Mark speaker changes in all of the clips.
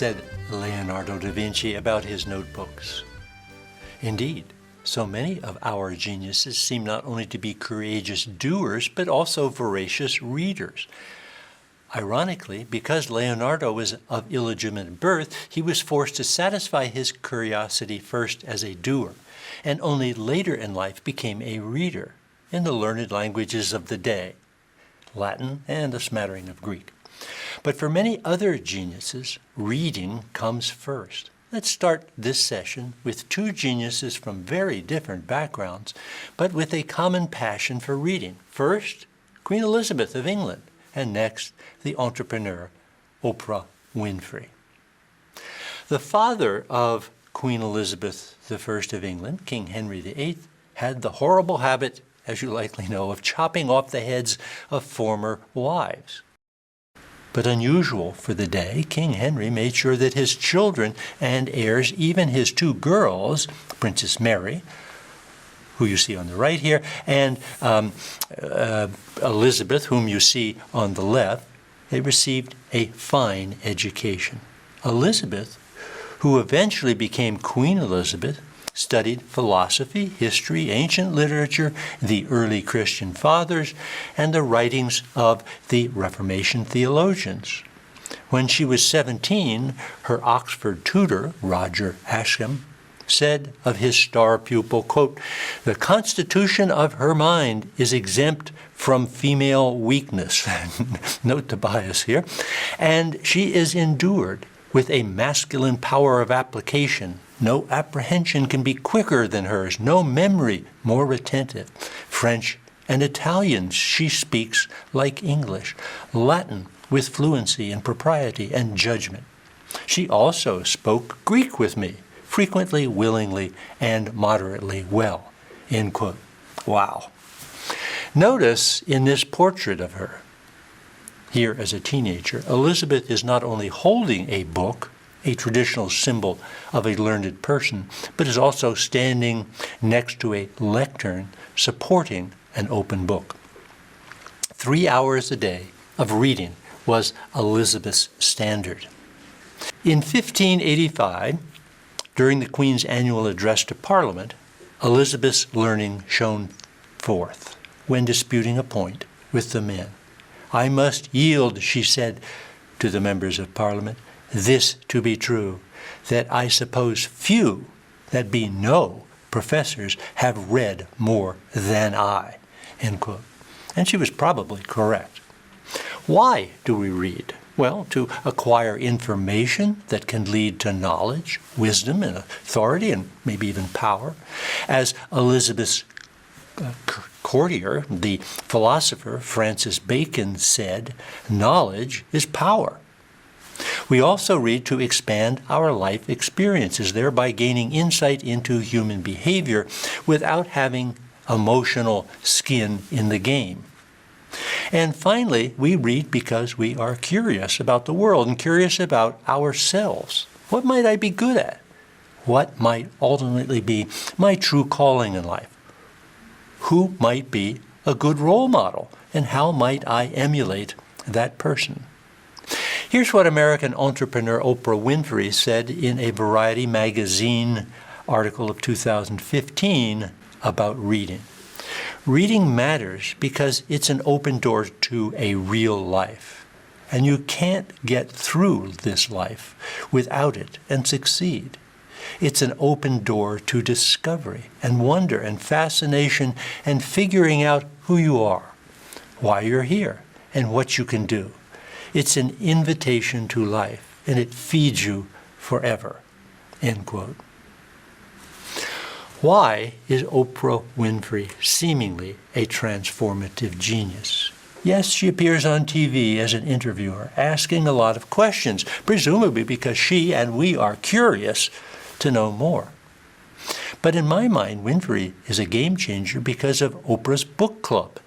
Speaker 1: said Leonardo da Vinci about his notebooks. Indeed, so many of our geniuses seem not only to be courageous doers, but also voracious readers. Ironically, because Leonardo was of illegitimate birth, he was forced to satisfy his curiosity first as a doer, and only later in life became a reader in the learned languages of the day, Latin and a smattering of Greek. But for many other geniuses, reading comes first. Let's start this session with two geniuses from very different backgrounds, but with a common passion for reading. First, Queen Elizabeth of England, and next, the entrepreneur, Oprah Winfrey. The father of Queen Elizabeth I of England, King Henry VIII, had the horrible habit, as you likely know, of chopping off the heads of former wives. But unusual for the day, King Henry made sure that his children and heirs, even his two girls, Princess Mary, who you see on the right here, and Elizabeth, whom you see on the left, they received a fine education. Elizabeth, who eventually became Queen Elizabeth, studied philosophy, history, ancient literature, the early Christian fathers, and the writings of the Reformation theologians. When she was 17, her Oxford tutor, Roger Ascham, said of his star pupil, quote, "The constitution of her mind is exempt from female weakness." Note the bias here. "And she is endued with a masculine power of application. No apprehension can be quicker than hers, no memory more retentive. French and Italian she speaks like English, Latin with fluency and propriety and judgment. She also spoke Greek with me, frequently, willingly, and moderately well." End quote. Wow. Notice in this portrait of her, here as a teenager, Elizabeth is not only holding a book, a traditional symbol of a learned person, but is also standing next to a lectern supporting an open book. 3 hours a day of reading was Elizabeth's standard. In 1585, during the Queen's annual address to Parliament, Elizabeth's learning shone forth when disputing a point with the men. "I must yield," she said to the members of Parliament, "this to be true, that I suppose few, that be no professors, have read more than I." End quote. And she was probably correct. Why do we read? Well, to acquire information that can lead to knowledge, wisdom, and authority, and maybe even power. As Elizabeth's courtier, the philosopher Francis Bacon, said, "Knowledge is power." We also read to expand our life experiences, thereby gaining insight into human behavior without having emotional skin in the game. And finally, we read because we are curious about the world and curious about ourselves. What might I be good at? What might ultimately be my true calling in life? Who might be a good role model? And how might I emulate that person? Here's what American entrepreneur Oprah Winfrey said in a Variety magazine article of 2015 about reading. "Reading matters because it's an open door to a real life. And you can't get through this life without it and succeed. It's an open door to discovery and wonder and fascination and figuring out who you are, why you're here, and what you can do. It's an invitation to life, and it feeds you forever." End quote. Why is Oprah Winfrey seemingly a transformative genius? Yes, she appears on TV as an interviewer, asking a lot of questions, presumably because she and we are curious to know more. But in my mind, Winfrey is a game changer because of Oprah's book club.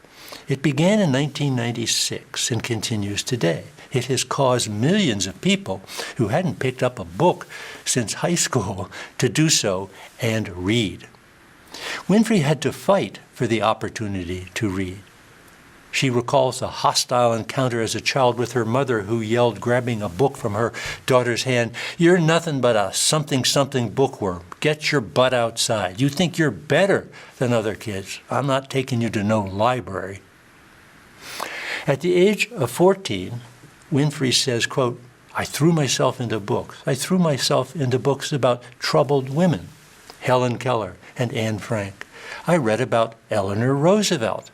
Speaker 1: It began in 1996 and continues today. It has caused millions of people who hadn't picked up a book since high school to do so and read. Winfrey had to fight for the opportunity to read. She recalls a hostile encounter as a child with her mother who yelled, grabbing a book from her daughter's hand, "You're nothing but a something bookworm. Get your butt outside. You think you're better than other kids. I'm not taking you to no library." At the age of 14, Winfrey says, quote, "I threw myself into books. I threw myself into books about troubled women, Helen Keller and Anne Frank. I read about Eleanor Roosevelt,"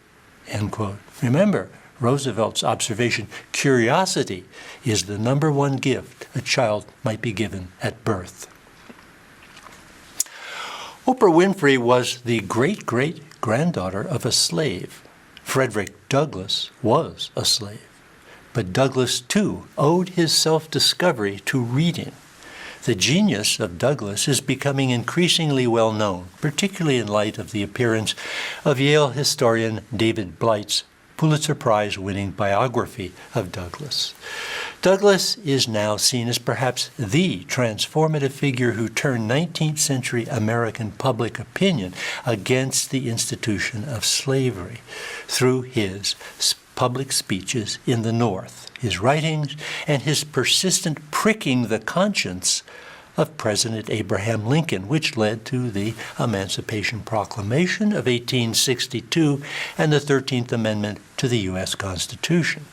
Speaker 1: end quote. Remember Roosevelt's observation, curiosity is the number one gift a child might be given at birth. Oprah Winfrey was the great-great-granddaughter of a slave. Frederick Douglass was a slave. But Douglass, too, owed his self-discovery to reading. The genius of Douglass is becoming increasingly well known, particularly in light of the appearance of Yale historian David Blight's Pulitzer Prize-winning biography of Douglass. Douglass is now seen as perhaps the transformative figure who turned 19th century American public opinion against the institution of slavery through his public speeches in the North, his writings, and his persistent pricking the conscience of President Abraham Lincoln, which led to the Emancipation Proclamation of 1862 and the 13th Amendment to the U.S. Constitution.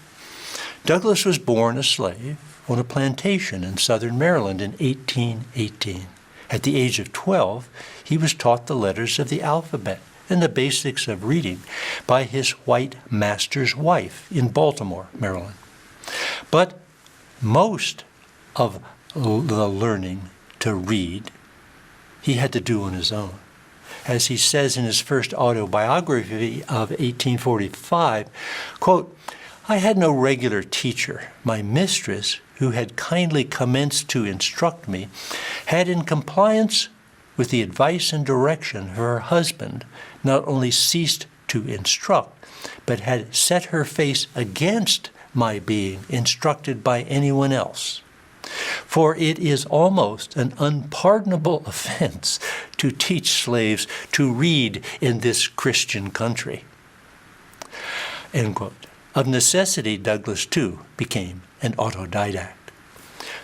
Speaker 1: Douglass was born a slave on a plantation in southern Maryland in 1818. At the age of 12, he was taught the letters of the alphabet and the basics of reading by his white master's wife in Baltimore, Maryland. But most of the learning to read he had to do on his own. As he says in his first autobiography of 1845, quote, "I had no regular teacher. My mistress, who had kindly commenced to instruct me, had, in compliance with the advice and direction of her husband, not only ceased to instruct, but had set her face against my being instructed by anyone else. For it is almost an unpardonable offense to teach slaves to read in this Christian country." End quote. Of necessity, Douglass, too, became an autodidact.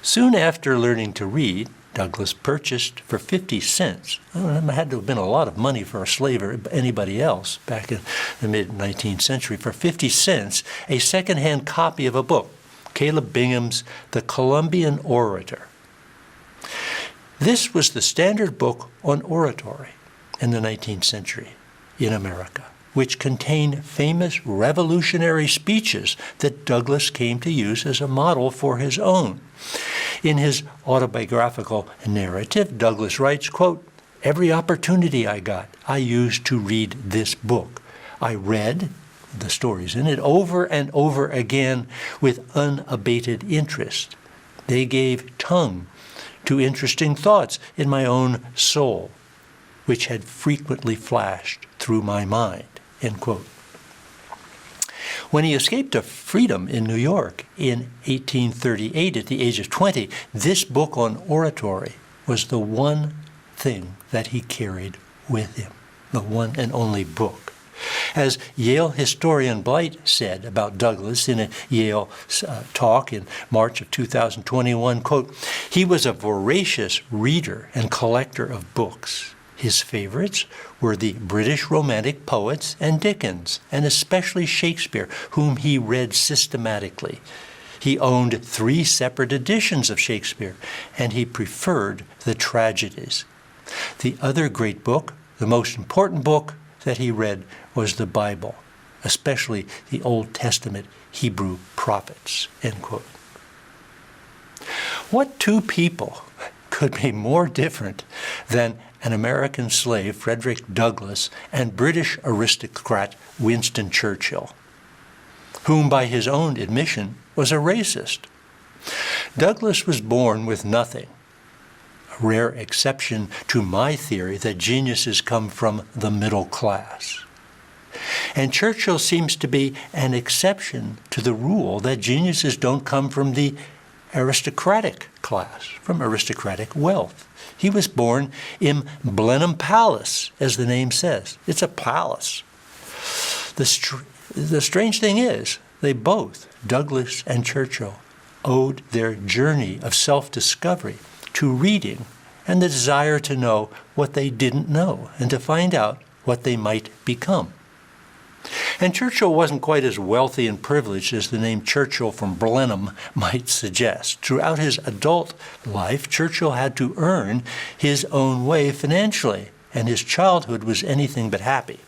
Speaker 1: Soon after learning to read, Douglass purchased for 50 cents. It had to have been a lot of money for a slave or anybody else back in the mid-19th century. For 50 cents, a secondhand copy of a book, Caleb Bingham's The Columbian Orator. This was the standard book on oratory in the 19th century in America, which contained famous revolutionary speeches that Douglass came to use as a model for his own. In his autobiographical narrative, Douglass writes, quote, "Every opportunity I got, I used to read this book. I read the stories in it over and over again with unabated interest. They gave tongue to interesting thoughts in my own soul, which had frequently flashed through my mind." End quote. When he escaped to freedom in New York in 1838 at the age of 20, this book on oratory was the one thing that he carried with him, the one and only book. As Yale historian Blight said about Douglass in a Yale talk in March of 2021, quote, "He was a voracious reader and collector of books. His favorites were the British Romantic poets and Dickens, and especially Shakespeare, whom he read systematically. He owned 3 separate editions of Shakespeare, and he preferred the tragedies. The other great book, the most important book that he read, was the Bible, especially the Old Testament Hebrew prophets." End quote. What two people could be more different than an American slave, Frederick Douglass, and British aristocrat Winston Churchill, whom by his own admission was a racist? Douglass was born with nothing, a rare exception to my theory that geniuses come from the middle class. And Churchill seems to be an exception to the rule that geniuses don't come from the aristocratic class, from aristocratic wealth. He was born in Blenheim Palace, as the name says. It's a palace. The strange thing is, they both, Douglass and Churchill, owed their journey of self-discovery to reading and the desire to know what they didn't know and to find out what they might become. And Churchill wasn't quite as wealthy and privileged as the name Churchill from Blenheim might suggest. Throughout his adult life, Churchill had to earn his own way financially, and his childhood was anything but happy.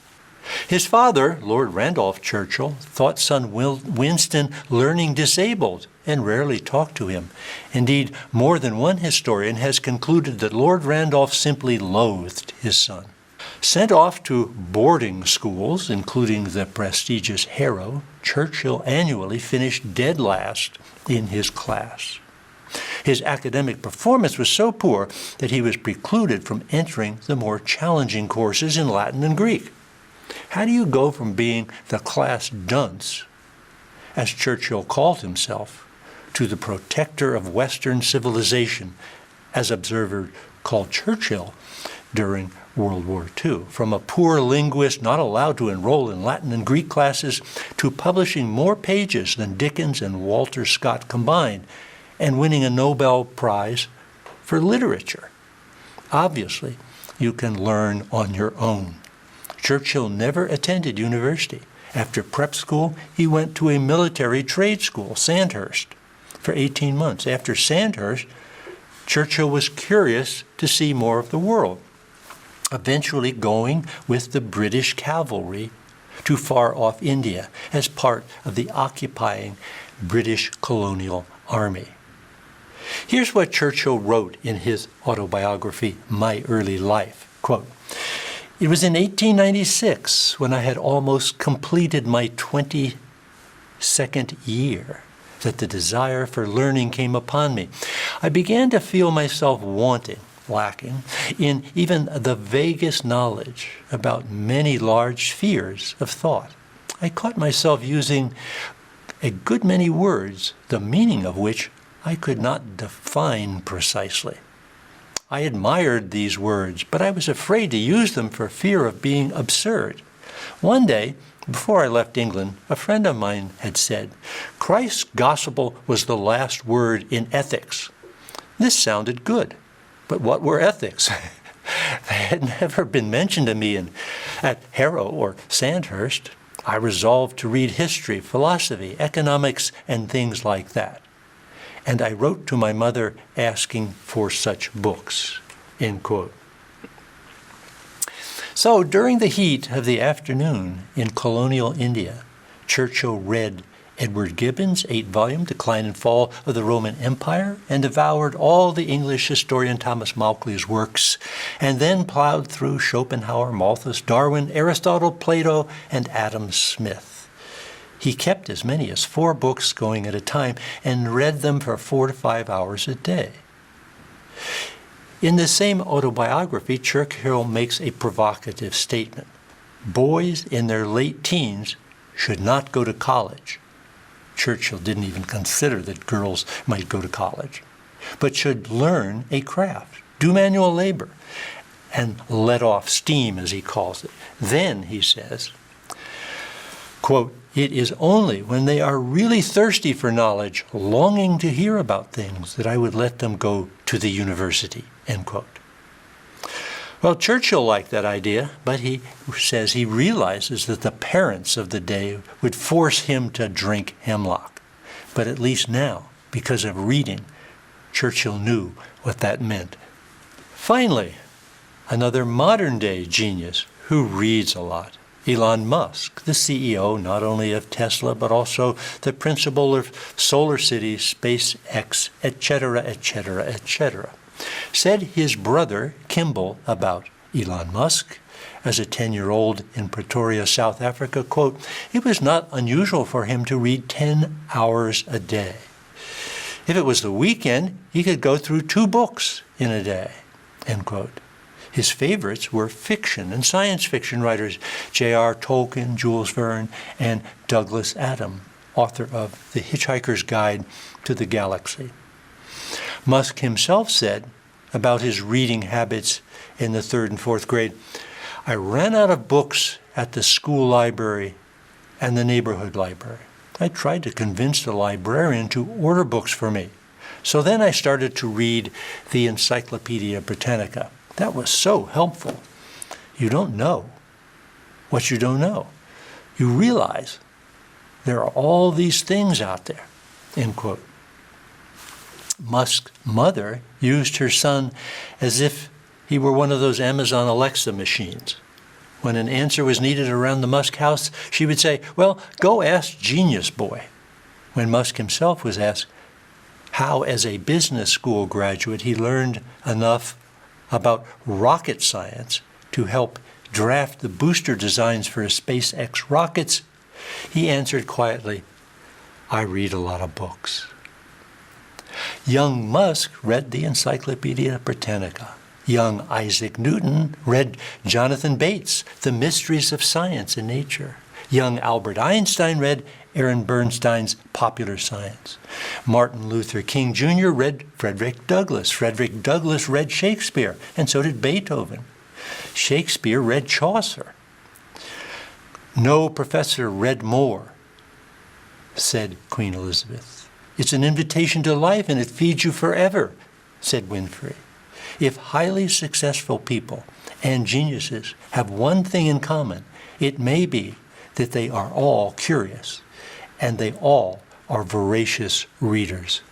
Speaker 1: His father, Lord Randolph Churchill, thought son Winston learning disabled and rarely talked to him. Indeed, more than one historian has concluded that Lord Randolph simply loathed his son. Sent off to boarding schools, including the prestigious Harrow, Churchill annually finished dead last in his class. His academic performance was so poor that he was precluded from entering the more challenging courses in Latin and Greek. How do you go from being the class dunce, as Churchill called himself, to the protector of Western civilization, as observer called Churchill during World War II? From a poor linguist not allowed to enroll in Latin and Greek classes to publishing more pages than Dickens and Walter Scott combined and winning a Nobel Prize for literature. Obviously, you can learn on your own. Churchill never attended university. After prep school, he went to a military trade school, Sandhurst, for 18 months. After Sandhurst, Churchill was curious to see more of the world, eventually going with the British cavalry to far-off India as part of the occupying British colonial army. Here's what Churchill wrote in his autobiography, My Early Life. Quote, "It was in 1896, when I had almost completed my 22nd year, that the desire for learning came upon me. I began to feel myself lacking in even the vaguest knowledge about many large spheres of thought. I caught myself using a good many words, the meaning of which I could not define precisely. I admired these words, but I was afraid to use them for fear of being absurd. One day, before I left England, a friend of mine had said, 'Christ's gospel was the last word in ethics.' This sounded good, but what were ethics? They had never been mentioned to me at Harrow or Sandhurst. I resolved to read history, philosophy, economics, and things like that. And I wrote to my mother asking for such books." End quote. So during the heat of the afternoon in colonial India, Churchill read Edward Gibbon's 8-volume Decline and Fall of the Roman Empire and devoured all the English historian Thomas Macaulay's works, and then plowed through Schopenhauer, Malthus, Darwin, Aristotle, Plato, and Adam Smith. He kept as many as 4 books going at a time and read them for 4 to 5 hours a day. In the same autobiography, Churchill makes a provocative statement. Boys in their late teens should not go to college. Churchill didn't even consider that girls might go to college, but should learn a craft, do manual labor, and let off steam, as he calls it. Then, he says, quote, "It is only when they are really thirsty for knowledge, longing to hear about things, that I would let them go to the university." End quote. Well, Churchill liked that idea, but he says he realizes that the parents of the day would force him to drink hemlock. But at least now, because of reading, Churchill knew what that meant. Finally, another modern-day genius who reads a lot. Elon Musk, the CEO not only of Tesla, but also the principal of Solar City, SpaceX, etc., etc., etc., said his brother Kimball about Elon Musk as a 10-year-old in Pretoria, South Africa, quote, "It was not unusual for him to read 10 hours a day. If it was the weekend, he could go through 2 books in a day," end quote. His favorites were fiction and science fiction writers J.R. Tolkien, Jules Verne, and Douglas Adams, author of The Hitchhiker's Guide to the Galaxy. Musk himself said about his reading habits in the 3rd and 4th grade, "I ran out of books at the school library and the neighborhood library. I tried to convince the librarian to order books for me. So then I started to read the Encyclopedia Britannica. That was so helpful. You don't know what you don't know. You realize there are all these things out there, end quote. Musk's mother used her son as if he were one of those Amazon Alexa machines. When an answer was needed around the Musk house, she would say, well, go ask Genius Boy. When Musk himself was asked how, as a business school graduate, he learned enough about rocket science to help draft the booster designs for his SpaceX rockets, he answered quietly, I read a lot of books. Young Musk read the Encyclopedia Britannica. Young Isaac Newton read Jonathan Bates' The Mysteries of Science and Nature. Young Albert Einstein read Aaron Bernstein's Popular Science. Martin Luther King Jr. read Frederick Douglass. Frederick Douglass read Shakespeare, and so did Beethoven. Shakespeare read Chaucer. No professor read more, said Queen Elizabeth. It's an invitation to life and it feeds you forever, said Winfrey. If highly successful people and geniuses have one thing in common, it may be that they are all curious and they all are voracious readers.